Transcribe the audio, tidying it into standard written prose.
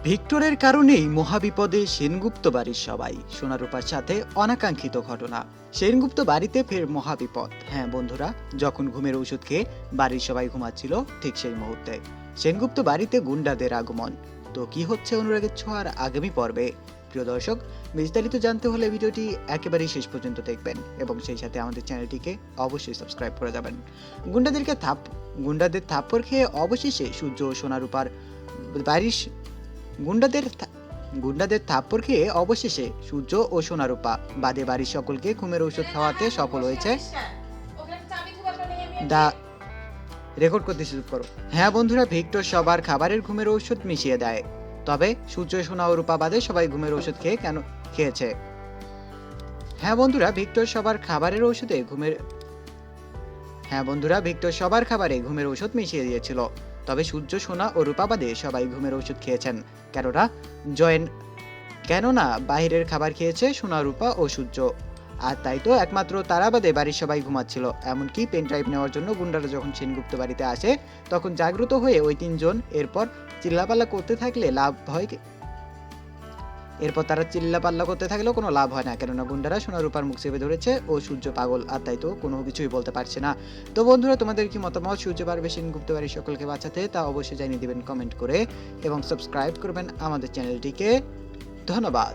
ভিক্টরের কারণেই মহাবিপদে সেনগুপ্ত বাড়ির সবাই। সোনারূপার সাথে অনাকাঙ্ক্ষিত ঘটনা। সেনগুপ্ত বাড়িতে ফের মহাবিপদ। হ্যাঁ বন্ধুরা, যখন ঘুমের ওষুধ খেয়ে বাড়ির সবাই ঘুমাচ্ছিল ঠিক সেই মুহূর্তে সেনগুপ্ত বাড়িতে গুন্ডাদের আগমন। তো কি হচ্ছে অনুরাগের ছোঁয়ার আগামী পর্বে? প্রিয় দর্শক, বিস্তারিত জানতে হলে ভিডিওটি একেবারেই শেষ পর্যন্ত দেখবেন এবং সেই সাথে আমাদের চ্যানেলটিকে অবশ্যই সাবস্ক্রাইব করে যাবেন। গুন্ডাদের থাপ্পড় খেয়ে অবশেষে সূর্য ও সোনারূপার বাড়ির গুন্ডাদের থাপ্পড় খেয়ে অবশেষে সূর্য ও সোনারূপা বাদে বাড়ির সকলকে ঘুমের ঔষধ খাওয়াতে সফল হয়েছে দা রেকর্ড করতে শুরু করো। হ্যাঁ বন্ধুরা, ভিক্টর সবার খাবারের ঘুমের ঔষধ মিশিয়ে দেয়। তবে সূর্য, সোনা ও রূপা বাদে সবাই ঘুমের ঔষধ খেয়েছে। হ্যাঁ বন্ধুরা, ভিক্টর সবার খাবারে ঘুমের ঔষধ মিশিয়ে দিয়েছিল। তবে সূর্য, সোনা ও রূপা বাদে সবাই ঘুমের ওষুধ খেয়েছেন। কেননা বাহিরের খাবার খেয়েছে সোনা, রূপা ও সূর্য। আর তাই তো একমাত্র তারা বাদে বাড়ির সবাই ঘুমাচ্ছিল। এমনকি পেন ড্রাইভ নেওয়ার জন্য গুন্ডারা যখন সেনগুপ্ত বাড়িতে আসে তখন জাগ্রত হয়ে ওই তিনজন তারা চিল্লাপাল্লা করতে থাকলেও কোনো লাভ হয় না, কেননা গুন্ডারা সোনা রূপার মুখ চেপে ধরেছে ও সূর্য পাগল, আর তাই তো কোনো কিছুই বলতে পারছে না। তো বন্ধুরা, তোমাদের কি মতামত? সূর্য পারবে সেনগুপ্ত বাড়ির সকলকে বাঁচাতে? তা অবশ্যই জানিয়ে দিবেন কমেন্ট করে এবং সাবস্ক্রাইব করবেন আমাদের চ্যানেলটিকে। ধন্যবাদ।